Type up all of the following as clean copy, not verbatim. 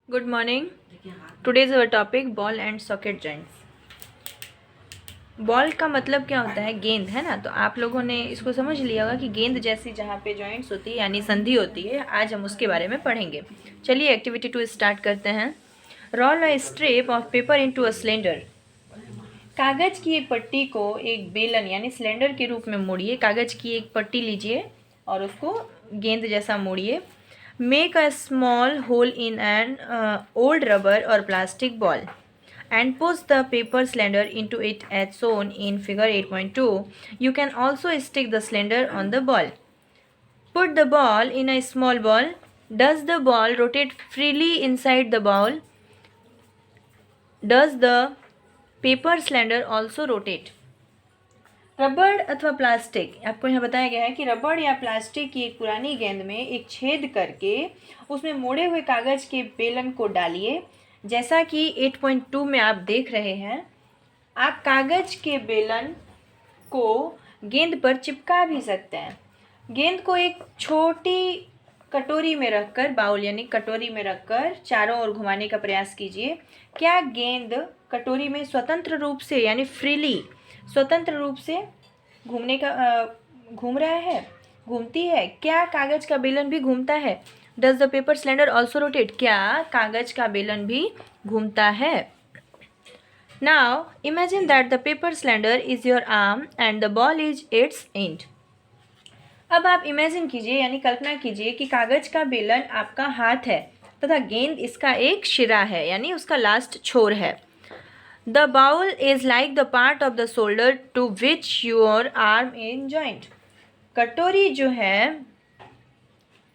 Good morning. Today's our topic ball and socket joints. Ball का मतलब क्या होता है? गेंद, है ना। तो आप लोगों ने इसको समझ लिया होगा कि गेंद जैसी जहाँ पे जॉइंट्स होती है यानी संधि होती है। आज हम उसके बारे में पढ़ेंगे। चलिए एक्टिविटी 2 स्टार्ट करते हैं। Roll a strip of paper into a cylinder. कागज की एक पट्टी को एक बेलन यानी सिलेंडर के रूप में मोड़िए। कागज की एक पट्टी लीजिए और उसको गेंद जैसा मोड़िए। Make a small hole in an old rubber or plastic ball and push the paper cylinder into it as shown in figure 8.2. You can also stick the cylinder on the ball. Put the ball in a small ball. Does the ball rotate freely inside the ball? Does the paper cylinder also rotate? रबड़ अथवा plastic, आपको यहाँ बताया गया है कि रबड़ या प्लास्टिक की एक पुरानी गेंद में एक छेद करके उसमें मोड़े हुए कागज के बेलन को डालिए। जैसा कि 8.2 में आप देख रहे हैं, आप कागज के बेलन को गेंद पर चिपका भी सकते हैं। गेंद को एक छोटी कटोरी में रखकर, बाउल यानी कटोरी में रखकर चारों ओर घुमाने का प्रयास कीजिए। क्या गेंद कटोरी में स्वतंत्र रूप से यानी फ्रीली स्वतंत्र रूप से घूम रहा है, घूमती है? क्या कागज का बेलन भी घूमता है? Does the paper cylinder also rotate? क्या कागज का बेलन भी घूमता है? Now imagine that the paper cylinder is your arm and the ball is it's and. अब आप इमेजिन कीजिए यानी कल्पना कीजिए कि कागज का बेलन आपका हाथ है तथा गेंद इसका एक शिरा है यानी उसका लास्ट छोर है। The bowl is like the part of the shoulder to which your arm is joined. कटोरी जो है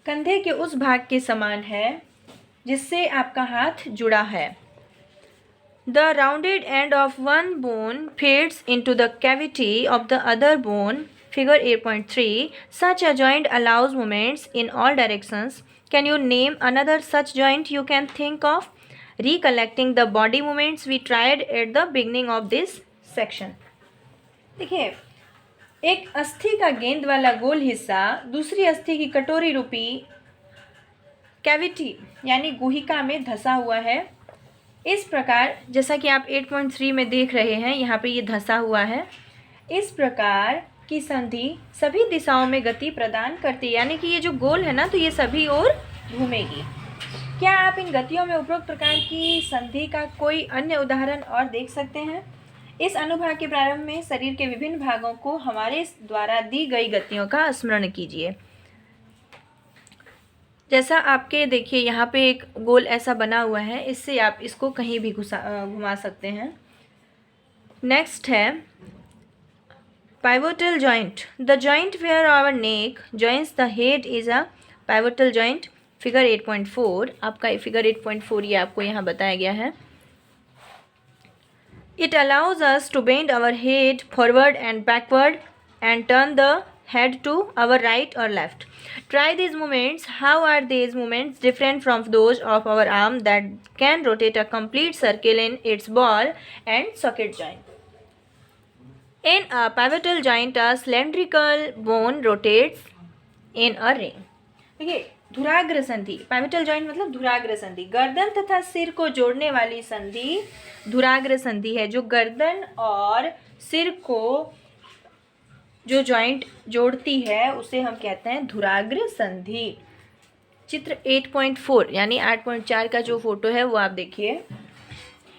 कंधे के उस भाग के समान है जिससे आपका हाथ जुड़ा है। The rounded end of one bone fits into the cavity of the other bone. Figure 8.3. Such a joint allows movements in all directions. Can you name another such joint you can think of? Recollecting the body movements we tried at the beginning of this section. देखिए, एक अस्थि का गेंद वाला गोल हिस्सा दूसरी अस्थि की कटोरी रूपी कैविटी यानी गुहिका में धंसा हुआ है। इस प्रकार, जैसा कि आप 8.3 में देख रहे हैं, यहाँ पे ये धंसा हुआ है। इस प्रकार की संधि सभी दिशाओं में गति प्रदान करती है यानी कि ये जो गोल है ना, तो ये सभी ओर घूमेगी। क्या आप इन गतियों में उपरोक्त प्रकार की संधि का कोई अन्य उदाहरण और देख सकते हैं? इस अनुभाग के प्रारंभ में शरीर के विभिन्न भागों को हमारे द्वारा दी गई गतियों का स्मरण कीजिए। जैसा आपके देखिए यहाँ पे एक गोल ऐसा बना हुआ है, इससे आप इसको कहीं भी घुमा सकते हैं। नेक्स्ट है pivotal joint. The joint where our neck joins the head is a pivotal joint. Figure 8.4, आपका फिगर 8.4 ये आपको यहाँ बताया गया है। It allows us to bend our head forward and backward and turn the head to our right or left. Try these movements. How are these movements different from those of our arm that can rotate a complete circle in its ball and socket joint? In a pivotal joint, a cylindrical bone rotates in a ring. देखिए, धुराग्र संधि, pivotal joint मतलब धुराग्र संधि। गर्दन तथा सिर को जोड़ने वाली संधि धुराग्र संधि है। जो गर्दन और सिर को जो जॉइंट जोड़ती है उसे हम कहते हैं धुराग्र संधि। चित्र 8.4 यानी 8.4 का जो फोटो है वो आप देखिए।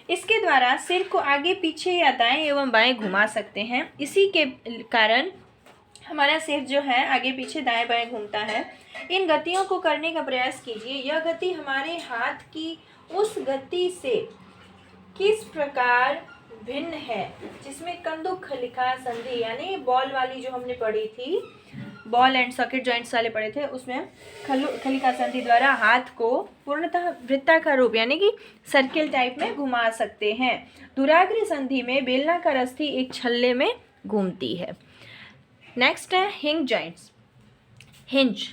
इसके द्वारा सिर को आगे पीछे या दाएं एवं बाएं घुमा सकते हैं। इसी के कारण हमारा सिर जो है आगे पीछे दाएं बाएं घूमता है। इन गतियों को करने का प्रयास कीजिए। यह गति हमारे हाथ की उस गति से किस प्रकार भिन्न है जिसमें कंदुकखलिका संधि यानी बॉल वाली जो हमने पढ़ी थी, बॉल एंड सॉकेट जॉइंट्स वाले पढ़े थे, उसमें खलिका संधि द्वारा हाथ को पूर्णतः वृत्ताकार रूप यानी कि सर्किल टाइप में घुमा सकते हैं। धुराग्र संधि में बेलनाकार अस्थि एक छल्ले में घूमती है। नेक्स्ट है hinge joints. Hinge,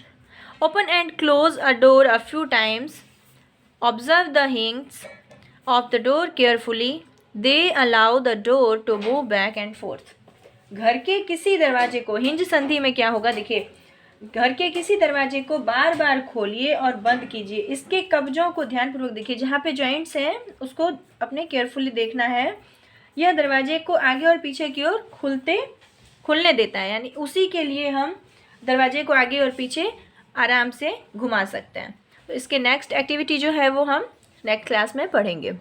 open and close a door a few times. Observe the hinges of the door carefully. They allow the door to move back and forth. घर के किसी दरवाजे को हिंज संधि में क्या होगा, देखिए घर के किसी दरवाजे को बार बार खोलिए और बंद कीजिए। इसके कब्जों को ध्यानपूर्वक देखिए, जहाँ पे जॉइंट्स हैं उसको अपने केयरफुली देखना है। यह दरवाजे को आगे और पीछे की ओर खुलने देता है, यानी उसी के लिए हम दरवाजे को आगे और पीछे आराम से घुमा सकते हैं। तो इसके नेक्स्ट एक्टिविटी जो है वो हम नेक्स्ट क्लास में पढ़ेंगे।